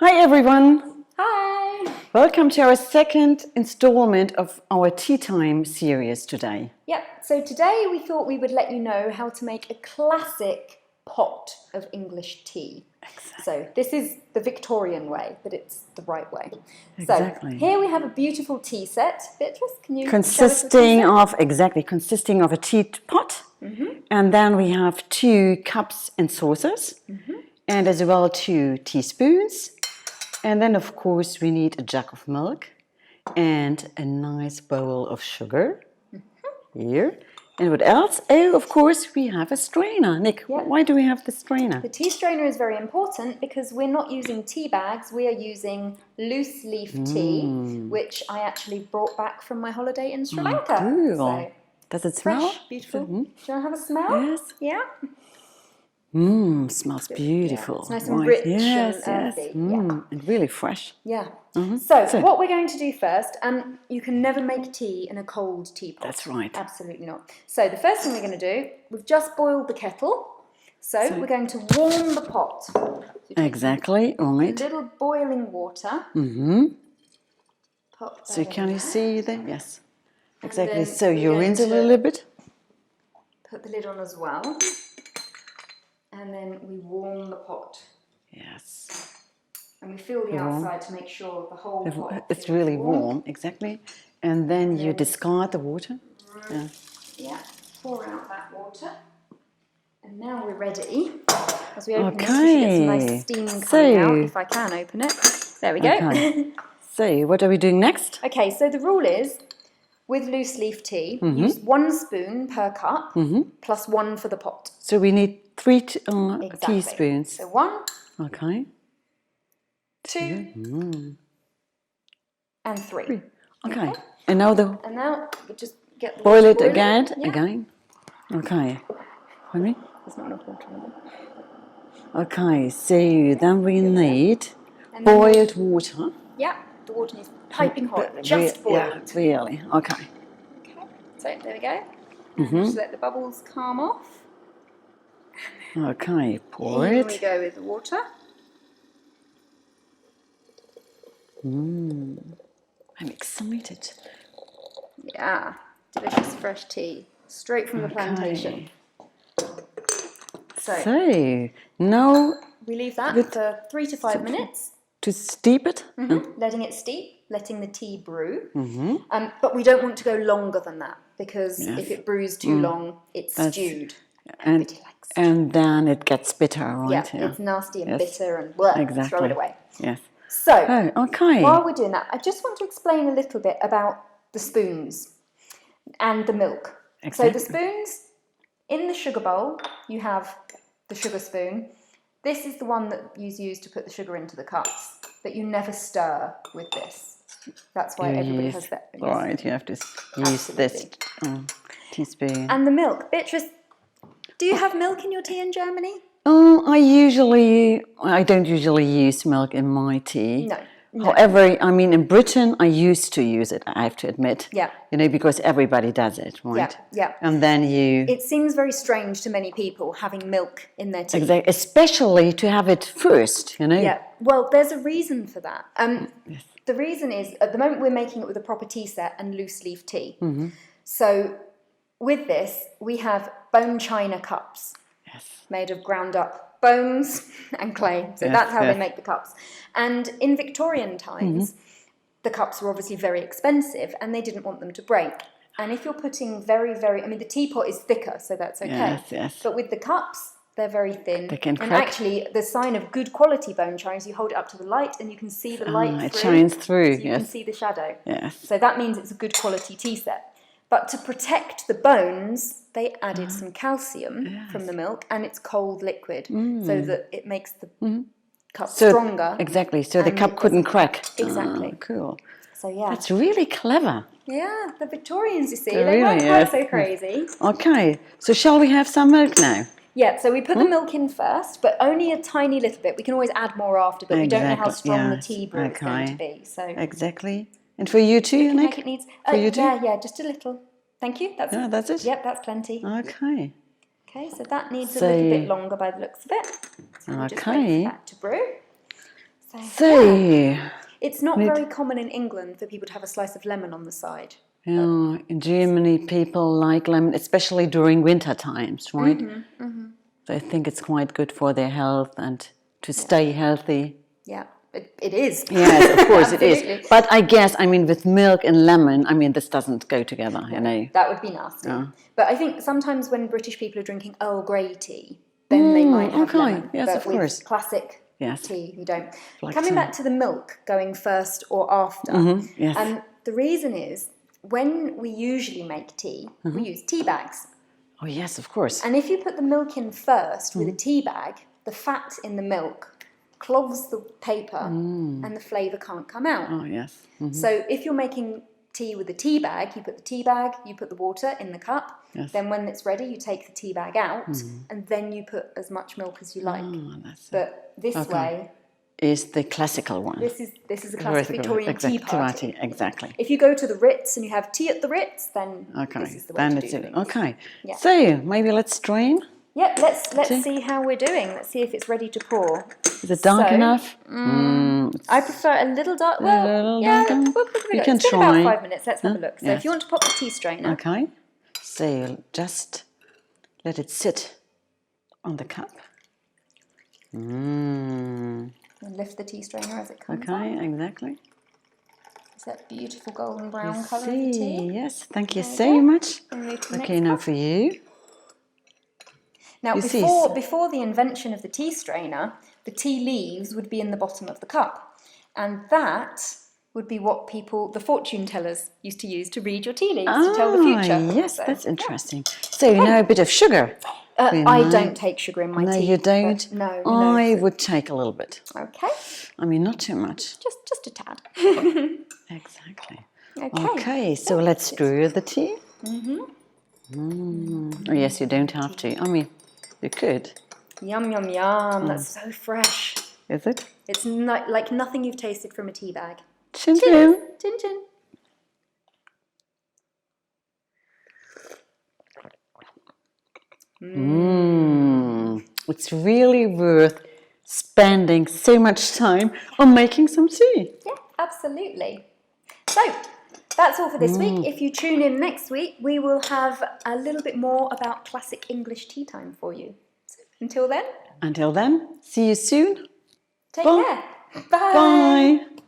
Hi everyone! Hi! Welcome to our second installment of our Tea Time series today. Yep, so today we thought we would let you know how to make a classic pot of English tea. Exactly. So this is the Victorian way, but it's the right way. Exactly. So here we have a beautiful tea set. Beatrice, can you Consisting of a teapot, and then we have 2 cups and saucers, and as well 2 teaspoons. And then, of course, we need a jug of milk and a nice bowl of sugar here. And what else? Oh, of course, we have a strainer. Nick, why do we have the strainer? The tea strainer is very important because we're not using tea bags, we are using loose leaf tea, which I actually brought back from my holiday in Sri Lanka. Cool. So, does it smell? fresh, beautiful. Do you want to have a smell? Yes. Yeah? Smells beautiful. Yeah, it's nice and rich and earthy. And really fresh. Yeah. So what we're going to do first, you can never make tea in a cold teapot. That's right. Absolutely not. So the first thing we're going to do, we've just boiled the kettle. So we're going to warm the pot. Exactly, right. A little boiling water. Pop that So can you see them? Yes. Exactly. then So we're you going rinse a to- little bit. Put the lid on as well. And then we warm the pot. Yes. And we feel the outside to make sure the whole pot It's is really warm, exactly. And then you discard the water. Yeah. Yeah, pour out that water. And now we're ready. As we open it, we should get some nice steam coming out, if I can open it. There we go. Okay. So what are we doing next? Okay, so the rule is, with loose leaf tea, use 1 spoon per cup, plus 1 for the pot. So we need 3 Exactly. teaspoons. So 1, Okay. 2, and 3. Okay. And now And now we just get the boil water it boiling. again. Yeah. Again. Okay. Pardon me? There's not enough water in it. Okay. So then we need And then boiled water. Yeah, the water needs piping hot, just boiled. Yeah, really. Okay. Okay, so there we go. Just let the bubbles calm off. Okay. Pour Here we it. go with the water. I'm excited. Yeah, delicious fresh tea, straight from the plantation. So So now we leave that for 3 to 5 minutes, to steep it. letting it steep, letting the tea brew. But we don't want to go longer than that because if it brews too long, it's stewed. And Bitty likes. and then it gets bitter, right? Yeah, it's nasty and bitter and blah, Exactly. throw it away. Yes. So Oh, okay. while we're doing that, I just want to explain a little bit about the spoons and the milk. So the spoons, in the sugar bowl, you have the sugar spoon. This is the one that you use to put the sugar into the cups, but you never stir with this. That's why everybody has that. Right, you have to use this teaspoon. And the milk. Beatrice, do you have milk in your tea in Germany? I don't usually use milk in my tea. No. However, I mean, in Britain, I used to use it, I have to admit. Yeah. You know, because everybody does it, right? Yeah. And then It seems very strange to many people having milk in their tea. Exactly, especially to have it first, you know? Yeah, well, there's a reason for that. The reason is, at the moment we're making it with a proper tea set and loose leaf tea. So with this, we have bone china cups made of ground up bones and clay. So that's how they make the cups. And in Victorian times, the cups were obviously very expensive and they didn't want them to break. And if you're putting the teapot is thicker, so that's okay. Yes. But with the cups, they're very thin. They can and crack. actually, the sign of good quality bone china is you hold it up to the light and you can see the light through. It shines through, So you can see the shadow. Yes. So that means it's a good quality tea set. But to protect the bones, they added some calcium from the milk and it's cold liquid so that it makes the cup stronger. Exactly, so the cup couldn't crack. Exactly. Cool. So yeah. That's really clever. Yeah, the Victorians, you see, They they weren't really quite so crazy. Okay, so shall we have some milk now? Yeah, so we put the milk in first, but only a tiny little bit. We can always add more after, but we don't know how strong the tea brew is going to be. So Exactly. And for you too, Nick? it needs, For you too? yeah, just a little. Thank you. That's it? Yep, that's plenty. Okay. Okay, so that needs a little bit longer by the looks of it. So we'll just wait for that to brew. So, It's not very common in England for people to have a slice of lemon on the side. yeah, in Germany, people like lemon, especially during winter times, right? So I think it's quite good for their health and to stay healthy. Yeah, it is. Yes, of course it is. Absolutely. But I guess, I mean, with milk and lemon, I mean, this doesn't go together, you know. That would be nasty. But I think sometimes when British people are drinking Earl Grey tea, then they might have lemon. Yes, but of with course. classic Yes. tea, you don't. Black Coming tea. back to the milk going first or after, Yes. the reason is when we usually make tea, we use tea bags. Oh, yes, of course. And if you put the milk in first with a tea bag, the fat in the milk clogs the paper and the flavour can't come out. Oh, yes. So if you're making tea with a tea bag, you put the tea bag, you put the water in the cup, Yes. then when it's ready, you take the tea bag out, and then you put as much milk as you like. Oh, that's it. But this way, Is the classical one. this is a classic Victorian tea party. Exactly. If you go to the Ritz and you have tea at the Ritz, then Okay, this is the way then to it's do it. things. Okay. Yeah. So maybe let's strain. Yep, let's see how we're doing. Let's see if it's ready to pour. Is it dark So, enough? I prefer a little dark. Well, little yeah, darker. we'll give it a You go. can It's been try. about 5 minutes. Let's have a look. So Yes. if you want to pop the tea strainer, Okay. So just let it sit on the cup. and lift the tea strainer as it comes Okay, out. exactly. It's that beautiful golden brown You colour of the see, tea. yes, thank you There we so go. much. And move to the Okay, next now cup. for you. Now, You see, before the invention of the tea strainer, the tea leaves would be in the bottom of the cup. And that would be what the fortune tellers used to use to read your tea leaves to tell the future. Yes, So, that's interesting. So now a bit of sugar. I don't take sugar in my No, tea. you don't? but No, I no. would take a little bit. Okay, I mean, not too much. just a tad. Exactly. Okay. Okay, so let's stir the tea. Oh, yes, you don't have to. I mean, you could. Yum, yum, yum. That's so fresh. Is it? It's not like nothing you've tasted from a tea bag. Chin chin. Chin chin. It's really worth spending so much time on making some tea. Yeah, absolutely. So, that's all for this week. If you tune in next week, we will have a little bit more about classic English tea time for you. So, until then, Until then, see you soon. take Bye. care. Bye. Bye.